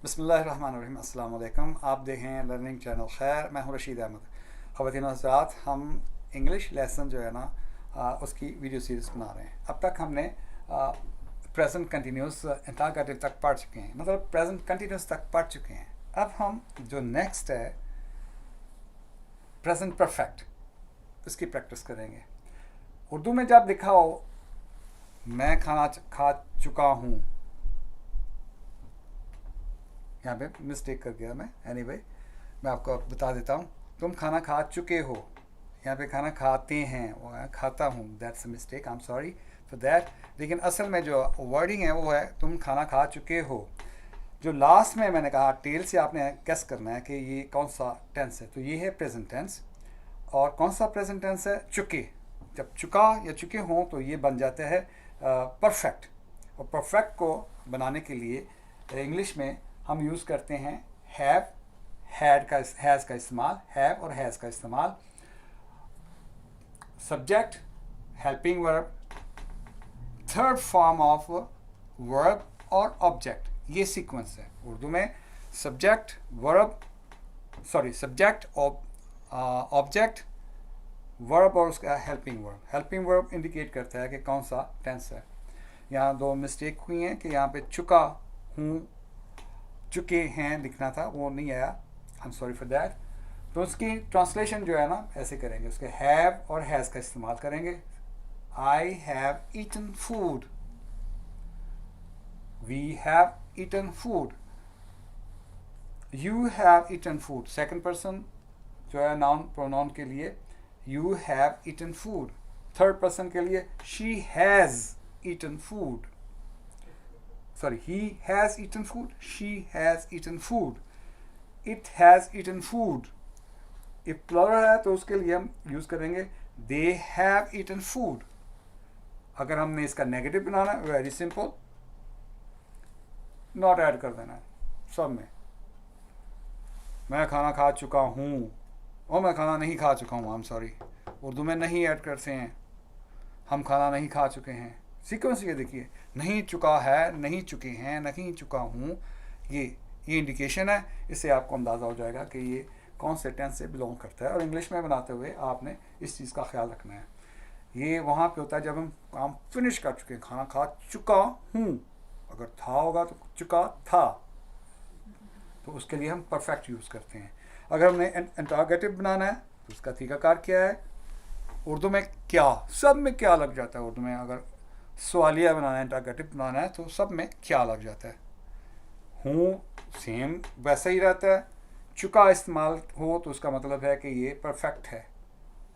बिस्मिल्लाहिर्रहमानिर्रहीम। अस्सलाम वालेकुम। आप देखें लर्निंग चैनल खैर। मैं हूँ रशीद अहमद। ख़वातीन और हज़रात, हम इंग्लिश लेसन जो है ना उसकी वीडियो सीरीज़ बना रहे हैं। अब तक हमने प्रेजेंट कंटिन्यूस इंटरोगेटिव तक पढ़ चुके हैं, मतलब प्रेजेंट कंटिन्यूस तक पढ़ चुके हैं। अब हम जो नेक्स्ट है प्रेजेंट परफेक्ट, उसकी प्रैक्टिस करेंगे। उर्दू में जब लिखा हो मैं खाना खा चुका हूँ, यहाँ पे मिस्टेक कर गया मैं। एनीवे मैं आपको बता देता हूँ। तुम खाना खा चुके हो, यहाँ पे खाना खाते हैं, वो है खाता हूँ। That's a mistake, I am sorry for that. लेकिन असल में जो वर्डिंग है वो है तुम खाना खा चुके हो। जो लास्ट में मैंने कहा टेल से आपने गेस करना है कि ये कौन सा टेंस है। तो ये है प्रेजेंट टेंस। और कौन सा प्रेजेंट टेंस है? चुके। जब चुका या चुके हों तो ये बन जाता है परफेक्ट। और परफेक्ट को बनाने के लिए इंग्लिश में हम यूज़ करते हैं हैव, हैड का, हैज़ का इस्तेमाल, हैव और हैज़ का इस्तेमाल। Subject, helping verb, third form of verb और ऑब्जेक्ट, ये सीक्वेंस है उर्दू में। Subject, verb, sorry subject, object, verb और उसका helping verb. Helping verb indicate करता है कि कौन सा टेंस है। यहाँ दो मिस्टेक हुई हैं कि यहाँ पे चुका हूँ, चुके हैं लिखना था, वो नहीं आया। I am sorry for that. तो उसकी ट्रांसलेशन जो है ना ऐसे करेंगे, उसके हैव और हैज़ का इस्तेमाल करेंगे। I have eaten food, we have eaten food, you have eaten food. Second person जो है नाउन प्रोनाउन के लिए you have eaten food. Third person के लिए she has eaten food, sorry, he has eaten food, she has eaten food, it has eaten food. if plural है तो उसके लिए हम यूज करेंगे they have eaten food. अगर हमने इसका नेगेटिव बनाना है, वेरी सिंपल, नॉट ऐड कर देना है सब में। मैं खाना खा चुका हूँ, और मैं खाना नहीं खा चुका हूँ, आई एम सॉरी, उर्दू में नहीं ऐड करते हैं। हम खाना नहीं खा चुके हैं। सीक्वेंस ये देखिए, नहीं चुका है, नहीं चुके हैं, नहीं चुका हूँ, ये इंडिकेशन है। इससे आपको अंदाज़ा हो जाएगा कि ये कौन से टेंस से बिलोंग करता है। और इंग्लिश में बनाते हुए आपने इस चीज़ का ख्याल रखना है। ये वहाँ पे होता है जब हम काम फिनिश कर चुके हैं। खाना खा चुका हूँ, अगर था होगा तो चुका था, तो उसके लिए हम परफेक्ट यूज़ करते हैं। अगर हमने इंटरोगेटिव बनाना है तो उसका तरीकाकार क्या है? उर्दू में क्या, सब में क्या लग जाता है। उर्दू में अगर सवालिया बनाना है, इंटरोगेटिव बनाना है, तो सब में क्या लग जाता है। हूँ सेम वैसा ही रहता है। चुका इस्तेमाल हो तो उसका मतलब है कि ये परफेक्ट है।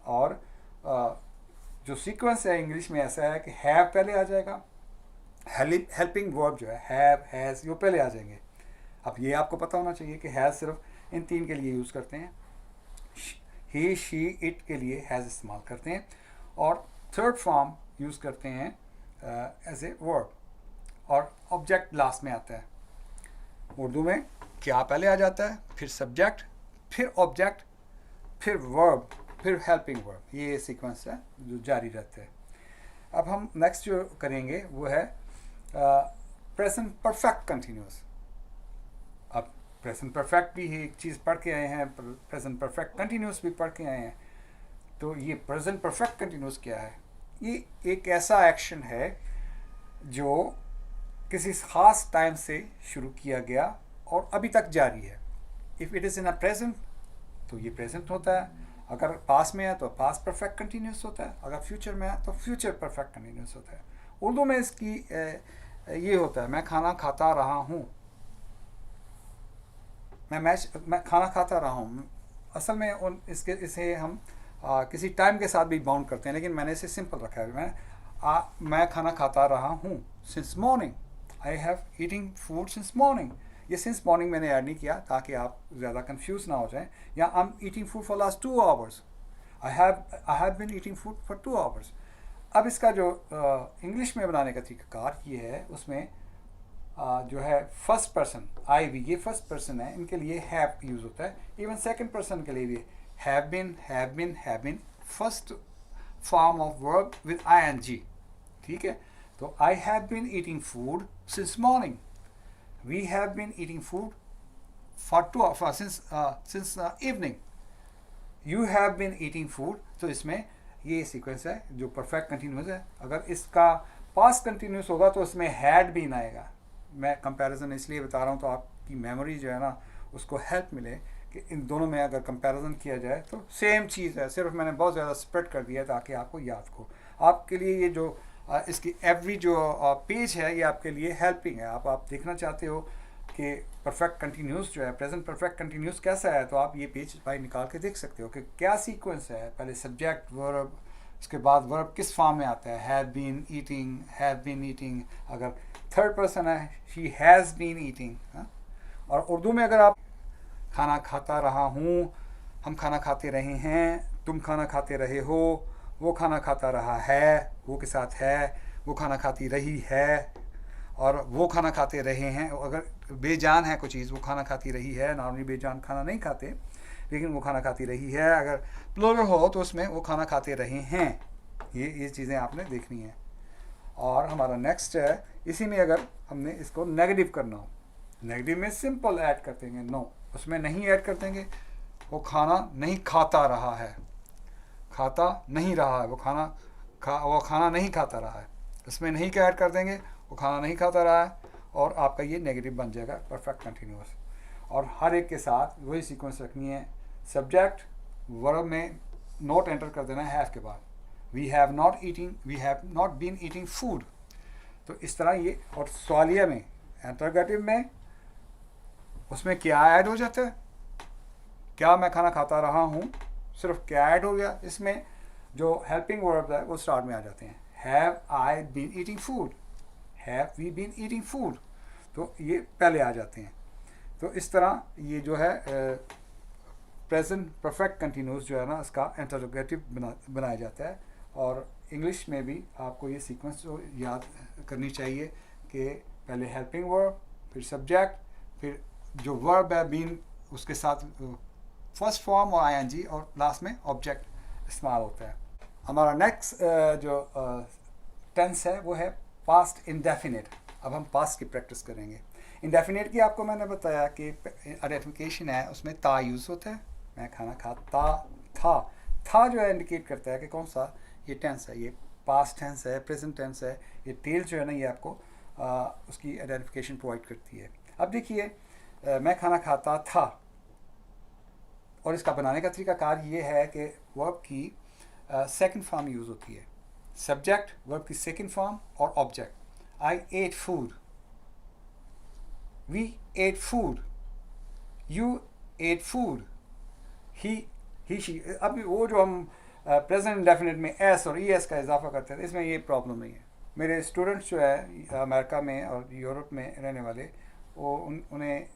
और जो सीक्वेंस है इंग्लिश में ऐसा है कि हैव पहले आ जाएगा, हेल्पिंग वर्ब जो है हैव, हैज़, ये पहले आ जाएंगे। अब ये आपको पता होना चाहिए कि हैज़ सिर्फ इन तीन के लिए यूज़ करते हैं। ही, शी, इट के लिए हैज़ इस्तेमाल करते हैं। और थर्ड फॉर्म यूज़ करते हैं एज ए वर्ब, और ऑब्जेक्ट लास्ट में आता है। उर्दू में क्या पहले आ जाता है, फिर सब्जेक्ट, फिर ऑब्जेक्ट, फिर वर्ब, फिर हेल्पिंग वर्ब। ये सीक्वेंस है जो जारी रहता है। अब हम नेक्स्ट जो करेंगे वो है प्रेजेंट परफेक्ट कंटिन्यूस। अब प्रेजेंट परफेक्ट भी एक चीज़ पढ़ के आए हैं, प्रेजेंट परफेक्ट कंटिन्यूस भी पढ़ के आए हैं। तो ये प्रेजेंट परफेक्ट कंटिन्यूस क्या है? ये एक ऐसा एक्शन है जो किसी ख़ास टाइम से शुरू किया गया और अभी तक जारी है। If it is in a present तो ये प्रेजेंट होता है, अगर पास में है तो पास्ट परफेक्ट कंटिन्यूस होता है, अगर फ्यूचर में है तो फ्यूचर परफेक्ट कंटिन्यूस होता है। उर्दू में इसकी ये होता है, मैं खाना खाता रहा हूँ, मैं खाना खाता रहा हूँ। असल में इसे हम किसी टाइम के साथ भी बाउंड करते हैं, लेकिन मैंने इसे सिंपल रखा है। मैं खाना खाता रहा हूँ since morning, I have eating food since morning. ये सिंस मॉर्निंग मैंने ऐड नहीं किया ताकि आप ज़्यादा कंफ्यूज ना हो जाएं। या I am eating food for last 2 hours, I have been eating food for 2 hours. अब इसका जो इंग्लिश में बनाने का तरीकाकार ये है, उसमें जो है फर्स्ट पर्सन, आई भी, ये फर्स्ट पर्सन है, इनके लिए हैव यूज़ होता है। इवन सेकंड पर्सन के लिए भी have been, first form of verb with ing, ठीक है। तो I have been eating food since morning, we have been eating food for 2 hours since evening. You have been eating food, तो इसमें ये sequence है जो परफेक्ट कंटिन्यूस है. अगर इसका पास्ट कंटिन्यूस होगा तो इसमें हैड बीन आएगा. मैं कंपैरिजन इसलिए बता रहा हूँ तो आपकी मेमोरी जो है ना उसको हेल्प मिले कि इन दोनों में अगर कंपैरिजन किया जाए तो सेम चीज़ है, सिर्फ मैंने बहुत ज़्यादा स्प्रेड कर दिया ताकि आपको याद हो. आपके लिए ये जो इसकी एवरी जो पेज है ये आपके लिए हेल्पिंग है. आप देखना चाहते हो कि परफेक्ट कंटिन्यूस जो है, प्रेजेंट परफेक्ट कंटिन्यूस कैसा है, तो आप ये पेज भाई निकाल के देख सकते हो कि क्या सीक्वेंस है. पहले सब्जेक्ट वर्ब, उसके बाद वर्ब किस फॉर्म में आता है, हैव बीन ईटिंग. अगर थर्ड पर्सन है, शी हैज़ बीन ईटिंग. और उर्दू में अगर आप खाना खाता रहा हूँ, हम खाना खाते रहे हैं, तुम खाना खाते रहे हो, वो खाना खाता रहा है, वो के साथ है, वो खाना खाती रही है, और वो खाना खाते रहे हैं. अगर बेजान है कोई चीज़, वो खाना खाती रही है. नॉर्मली बेजान खाना नहीं खाते, लेकिन वो खाना खाती रही है. अगर प्लूरल हो तो उसमें वो खाना खाते रहे हैं. ये चीज़ें आपने देखनी है. और हमारा नेक्स्ट है, इसी में अगर हमने इसको नेगेटिव करना हो, नेगेटिव में सिंपल ऐड कर देंगे नो, उसमें नहीं ऐड कर देंगे. वो खाना नहीं खाता रहा है, खाता नहीं रहा है, वो खाना नहीं खाता रहा है, उसमें नहीं क्या ऐड कर देंगे, वो खाना नहीं खाता रहा है. और आपका ये नेगेटिव बन जाएगा परफेक्ट कंटिन्यूस. और हर एक के साथ वही सीक्वेंस रखनी है. सब्जेक्ट वर्ब में नोट एंटर कर देना है हैव के बाद. We have not been eating food. तो इस तरह ये. और सवालिया में, इंटरोगेटिव में, उसमें क्या ऐड हो जाता है, क्या मैं खाना खाता रहा हूँ, सिर्फ क्या ऐड हो गया. इसमें जो हेल्पिंग वर्ब है वो स्टार्ट में आ जाते हैं. Have I been eating food, have we been eating food, तो ये पहले आ जाते हैं. तो इस तरह ये जो है प्रेजेंट परफेक्ट कंटिन्यूस जो है ना, इसका इंटरोगेटिव बनाया जाता है. और इंग्लिश में भी आपको ये सीक्वेंस जो याद करनी चाहिए कि पहले हेल्पिंग वर्ब, फिर सब्जेक्ट, फिर जो वर्ब है बीन, उसके साथ फर्स्ट फॉर्म और आईएनजी, और लास्ट में ऑब्जेक्ट इस्तेमाल होता है. हमारा नेक्स्ट जो टेंस है वो है पास्ट इंडेफिनिट. अब हम पास्ट की प्रैक्टिस करेंगे. इंडेफिनिट की आपको मैंने बताया कि आइडेंटिफिकेशन है, उसमें ता यूज़ होता है. मैं खाना खाता था जो है इंडिकेट करता है कि कौन सा ये टेंस है, ये पास्ट टेंस है, प्रेजेंट टेंस है. ये टेल जो है ना, ये आपको उसकी आइडेंटिफिकेशन प्रोवाइड करती है. अब देखिए, मैं खाना खाता था, और इसका बनाने का तरीकाकार ये है कि वर्ब की सेकंड फॉर्म यूज़ होती है. सब्जेक्ट वर्ब की सेकंड फॉर्म और object. I ate food, we ate food, you ate food, he she. अब वो जो हम प्रेजेंट इंडेफिनिट में एस और ई एस का इजाफा करते हैं, इसमें ये प्रॉब्लम नहीं है. मेरे स्टूडेंट्स जो है अमेरिका में और यूरोप में रहने वाले, वो उन्हें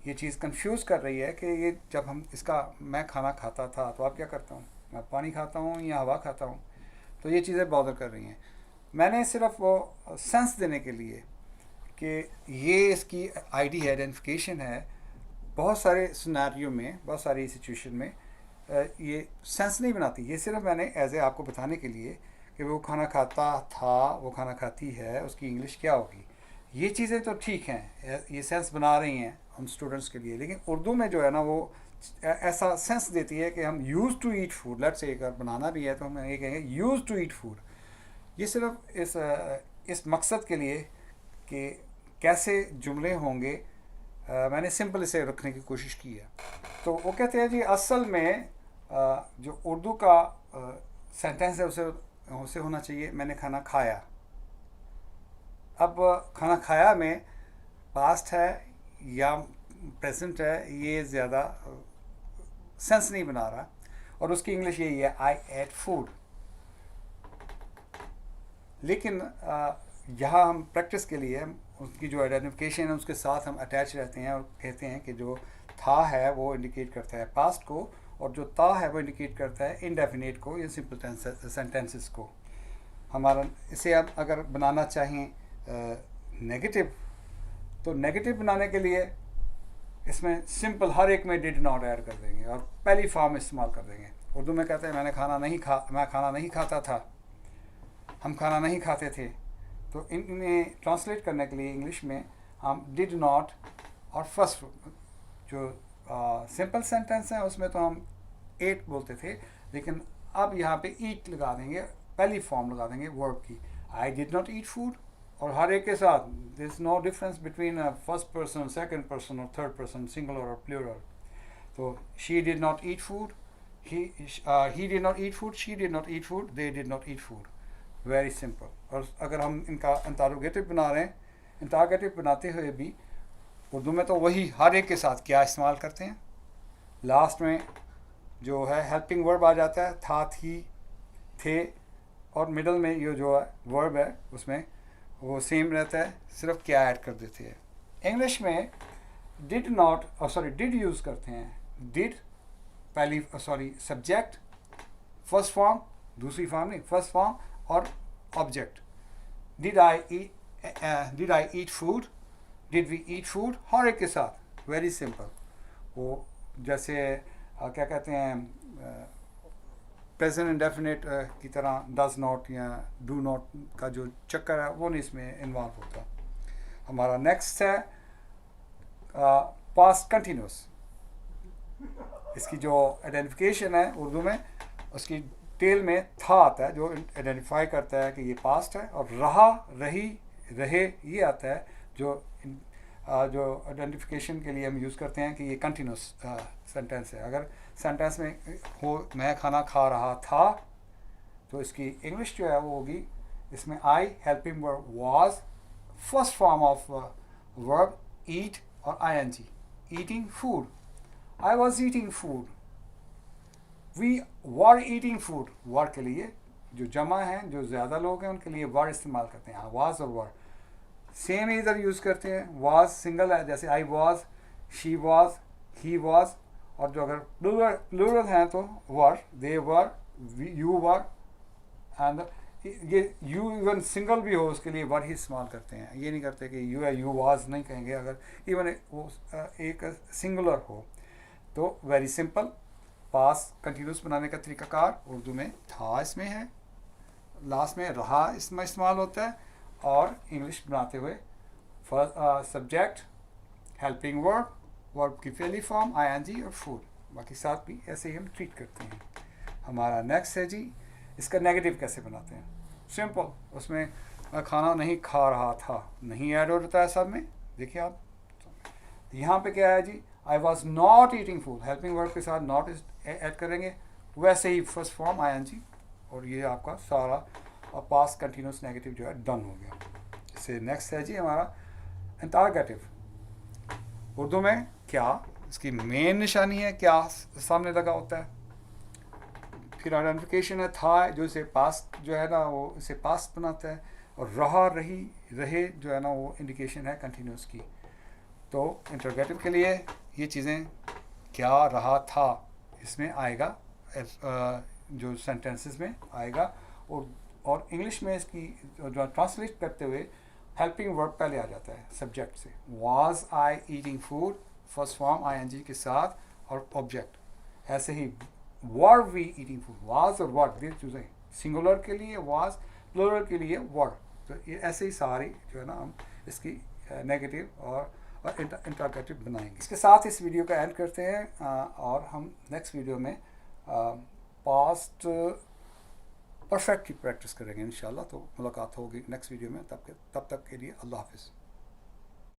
ये चीज़ कंफ्यूज कर रही है कि ये जब हम इसका मैं खाना खाता था, तो आप क्या करता हूँ, मैं पानी खाता हूँ या हवा खाता हूँ. तो ये चीज़ें बॉदर कर रही हैं. मैंने सिर्फ वो सेंस देने के लिए कि ये इसकी आईडी है, आइडेंटिफिकेशन है. बहुत सारे सिनेरियो में, बहुत सारी सिचुएशन में ये सेंस नहीं बनाती. ये सिर्फ मैंने एज ए आपको बताने के लिए कि वो खाना खाता था, वो खाना खाती है, उसकी इंग्लिश क्या होगी. ये चीज़ें तो ठीक हैं, ये सेंस बना रही हैं हम स्टूडेंट्स के लिए. लेकिन उर्दू में जो है ना, वो ऐसा सेंस देती है कि हम use to eat food. Let's say अगर बनाना भी है तो हम ये कहेंगे यूज़ टू ईट फूड. ये सिर्फ इस मकसद के लिए कि कैसे जुमले होंगे, मैंने सिंपल इसे रखने की कोशिश की है. तो वो कहते हैं जी, असल में जो उर्दू का सेंटेंस है उसे होना चाहिए मैंने खाना खाया. अब खाना खाया में पास्ट है या प्रेजेंट है, ये ज़्यादा सेंस नहीं बना रहा. और उसकी इंग्लिश यही है, आई एट फूड. लेकिन यहाँ हम प्रैक्टिस के लिए उसकी जो आइडेंटिफिकेशन है उसके साथ हम अटैच रहते हैं और कहते हैं कि जो था है वो इंडिकेट करता है पास्ट को, और जो ता है वो इंडिकेट करता है इंडेफिनिट को या सिंपल सेंटेंसेस को. हमारा इसे अब अगर बनाना चाहें नेगेटिव, तो नेगेटिव बनाने के लिए इसमें सिंपल हर एक में डिड नॉट ऐड कर देंगे और पहली फॉर्म इस्तेमाल कर देंगे. उर्दू में कहते हैं मैं खाना नहीं खाता था, हम खाना नहीं खाते थे. तो इन्हें ट्रांसलेट करने के लिए इंग्लिश में हम डिड नॉट और फर्स्ट जो सिंपल सेंटेंस है उसमें तो हम एट बोलते थे, लेकिन अब यहाँ पे ईट लगा देंगे, पहली फॉर्म लगा देंगे वर्ब की। I did not eat food, और हर एक के साथ there is no difference between first person, second person और थर्ड पर्सन, सिंगुलर और प्लूरल। तो she did not eat food, he did not eat food, she did not eat food, they did not eat food। Very simple. और अगर हम इनका interrogative बना रहे हैं, इंटरोगेटिव बनाते हुए भी उर्दू में तो वही हर एक के साथ क्या इस्तेमाल करते हैं, लास्ट में जो है हेल्पिंग वर्ब आ जाता है, था, थी, थे, और मिडल में ये जो है वर्ब है उसमें वो सेम रहता है, सिर्फ क्या ऐड कर देते हैं। इंग्लिश में did not sorry did use करते हैं। डिड पहली सब्जेक्ट, फर्स्ट फॉर्म, दूसरी फॉर्म नहीं, फर्स्ट फॉर्म और object. Did I eat food, did we eat food, हर एक के साथ वेरी सिंपल। वो जैसे क्या कहते हैं प्रेजेंट इंडेफिनिट की तरह डज नॉट या डू नॉट का जो चक्कर है वो नहीं इसमें इन्वॉल्व होता। हमारा नेक्स्ट है पास्ट कंटिन्यूस। इसकी जो आइडेंटिफिकेशन है उर्दू में, उसकी टेल में था आता है जो आइडेंटिफाई करता है कि ये पास्ट है, और रहा, रही, रहे ये आता है जो आइडेंटिफिकेशन के लिए हम यूज़ करते हैं कि ये कंटिन्यूस सेंटेंस है। अगर सेंटेंस में हो मैं खाना खा रहा था, तो इसकी इंग्लिश जो है वो होगी, इसमें I helping verb was, first form of verb eat और ING, eating food. I was eating food, we were eating food। Were के लिए जो जमा है, जो ज़्यादा लोग हैं उनके लिए वर इस्तेमाल करते हैं, was और वर सेम इधर यूज़ करते हैं। was सिंगल है, जैसे I was, she was, he was, और जो अगर प्लूरल हैं तो वर, they were, you were, and ये यू इवन सिंगल भी हो उसके लिए वर ही इस्तेमाल करते हैं। ये नहीं करते कि यू है, यू वाज नहीं कहेंगे अगर इवन वो एक सिंगुलर हो। तो वेरी सिंपल पास कंटिन्यूस बनाने का तरीकाकार उर्दू में था इसमें है, लास्ट में रहा इसमें इस्तेमाल होता है, और इंग्लिश बनाते हुए सब्जेक्ट, हेल्पिंग वर्ब, वर्ब की पहली फॉर्म आईएनजी और फूड, बाकी साथ भी ऐसे ही हम ट्रीट करते हैं। हमारा नेक्स्ट है जी, इसका नेगेटिव कैसे बनाते हैं। सिंपल, उसमें मैं खाना नहीं खा रहा था, नहीं ऐड होता है सब में, देखिए आप यहाँ पे क्या है जी, I was not eating food, helping verb के साथ नॉट ऐड करेंगे, वैसे ही फर्स्ट फॉर्म आईएनजी, और ये आपका सारा पास्ट कंटिन्यूस नेगेटिव जो है डन हो गया। इससे नेक्स्ट है जी हमारा इंटरोगेटिव। उर्दू में क्या, इसकी मेन निशानी है क्या सामने लगा होता है, फिर आइडेंटिफिकेशन है था जो इसे पास्ट जो है ना वो इसे पास्ट बनाता है, और रहा, रही, रहे जो है ना वो इंडिकेशन है कंटिन्यूस की। तो इंटरोगेटिव के लिए ये चीज़ें क्या, रहा, था इसमें आएगा, जो सेंटेंसेस में आएगा, और इंग्लिश में इसकी जो ट्रांसलेट करते हुए हेल्पिंग वर्ब पहले आ जाता है सब्जेक्ट से। Was I eating food first form ING के साथ और ऑब्जेक्ट। ऐसे ही were we eating food, was और वर ये चीज़ें, सिंगुलर के लिए वाज, प्लूरल के लिए वर। तो ये ऐसे ही सारी जो है ना हम इसकी नेगेटिव और इंटरोगेटिव बनाएंगे। इसके साथ इस वीडियो का एंड करते हैं, और हम नेक्स्ट वीडियो में पास्ट परफेक्ट की प्रैक्टिस करेंगे इंशाल्लाह। तो मुलाकात होगी नेक्स्ट वीडियो में, तब तक के लिए अल्लाह हाफिज़।